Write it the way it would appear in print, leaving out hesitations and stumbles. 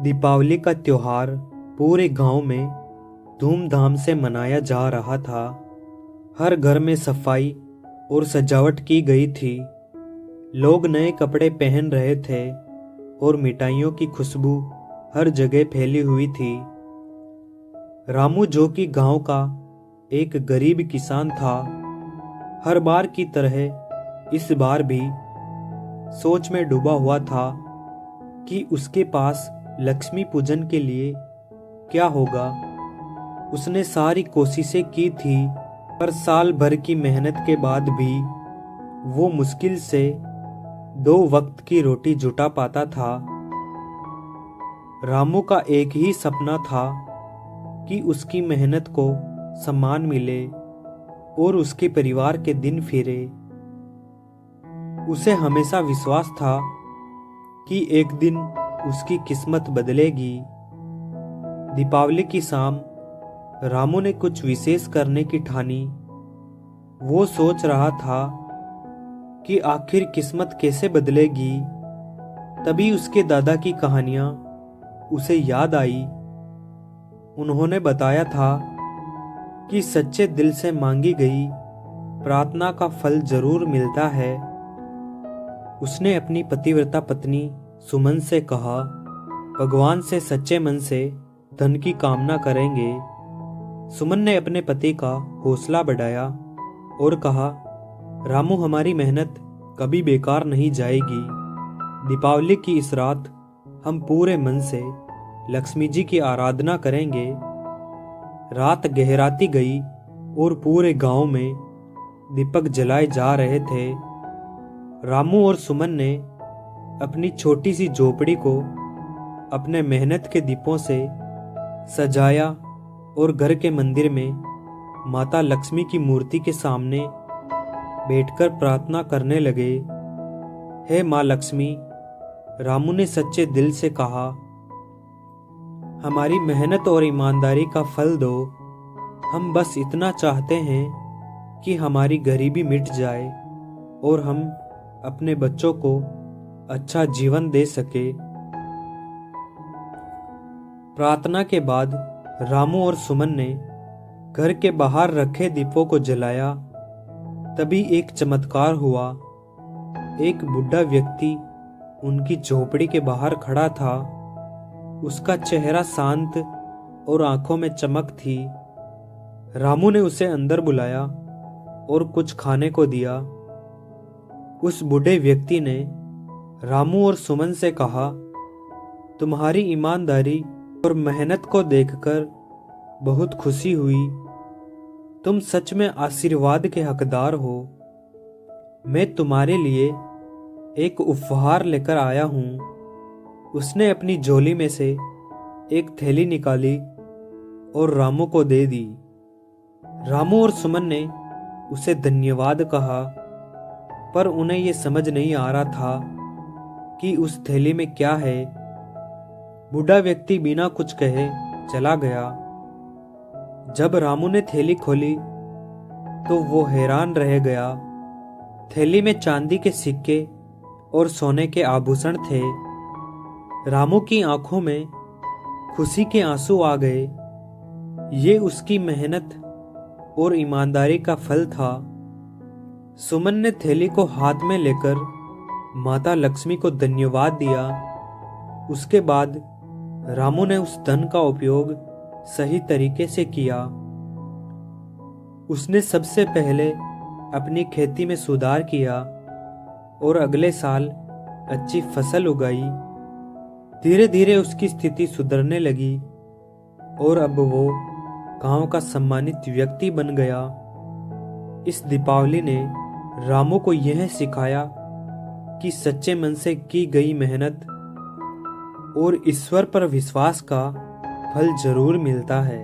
दीपावली का त्योहार पूरे गांव में धूमधाम से मनाया जा रहा था। हर घर में सफाई और सजावट की गई थी। लोग नए कपड़े पहन रहे थे और मिठाइयों की खुशबू हर जगह फैली हुई थी। रामू, जो कि गांव का एक गरीब किसान था, हर बार की तरह इस बार भी सोच में डूबा हुआ था कि उसके पास लक्ष्मी पूजन के लिए क्या होगा। उसने सारी कोशिशें की थी, पर साल भर की मेहनत के बाद भी वो मुश्किल से 2 वक्त की रोटी जुटा पाता था। रामू का एक ही सपना था कि उसकी मेहनत को सम्मान मिले और उसके परिवार के दिन फिरे। उसे हमेशा विश्वास था कि एक दिन उसकी किस्मत बदलेगी। दीपावली की शाम रामू ने कुछ विशेष करने की ठानी। वो सोच रहा था कि आखिर किस्मत कैसे बदलेगी। तभी उसके दादा की कहानियां उसे याद आई। उन्होंने बताया था कि सच्चे दिल से मांगी गई प्रार्थना का फल जरूर मिलता है। उसने अपनी पतिव्रता पत्नी सुमन से कहा, भगवान से सच्चे मन से धन की कामना करेंगे। सुमन ने अपने पति का हौसला बढ़ाया और कहा, रामू, हमारी मेहनत कभी बेकार नहीं जाएगी। दीपावली की इस रात हम पूरे मन से लक्ष्मी जी की आराधना करेंगे। रात गहराती गई और पूरे गांव में दीपक जलाए जा रहे थे। रामू और सुमन ने अपनी छोटी सी झोपड़ी को अपने मेहनत के दीपों से सजाया और घर के मंदिर में माता लक्ष्मी की मूर्ति के सामने बैठकर प्रार्थना करने लगे। हे माँ लक्ष्मी, रामू ने सच्चे दिल से कहा, हमारी मेहनत और ईमानदारी का फल दो। हम बस इतना चाहते हैं कि हमारी गरीबी मिट जाए और हम अपने बच्चों को अच्छा जीवन दे सके। प्रार्थना के बाद रामू और सुमन ने घर के बाहर रखे दीपों को जलाया। तभी एक चमत्कार हुआ। एक बुढ़ा व्यक्ति उनकी झोपड़ी के बाहर खड़ा था। उसका चेहरा शांत और आंखों में चमक थी। रामू ने उसे अंदर बुलाया और कुछ खाने को दिया। उस बूढ़े व्यक्ति ने रामू और सुमन से कहा, तुम्हारी ईमानदारी और मेहनत को देखकर बहुत खुशी हुई। तुम सच में आशीर्वाद के हकदार हो। मैं तुम्हारे लिए एक उपहार लेकर आया हूँ। उसने अपनी झोली में से एक थैली निकाली और रामू को दे दी। रामू और सुमन ने उसे धन्यवाद कहा, पर उन्हें यह समझ नहीं आ रहा था कि उस थैली में क्या है। बूढ़ा व्यक्ति बिना कुछ कहे चला गया। जब रामू ने थैली खोली तो वो हैरान रह गया। थैली में चांदी के सिक्के और सोने के आभूषण थे। रामू की आंखों में खुशी के आंसू आ गए। ये उसकी मेहनत और ईमानदारी का फल था। सुमन ने थैली को हाथ में लेकर माता लक्ष्मी को धन्यवाद दिया। उसके बाद रामू ने उस धन का उपयोग सही तरीके से किया। उसने सबसे पहले अपनी खेती में सुधार किया और अगले साल अच्छी फसल उगाई। धीरे धीरे उसकी स्थिति सुधरने लगी और अब वो गांव का सम्मानित व्यक्ति बन गया। इस दीपावली ने रामू को यह सिखाया कि सच्चे मन से की गई मेहनत और ईश्वर पर विश्वास का फल जरूर मिलता है।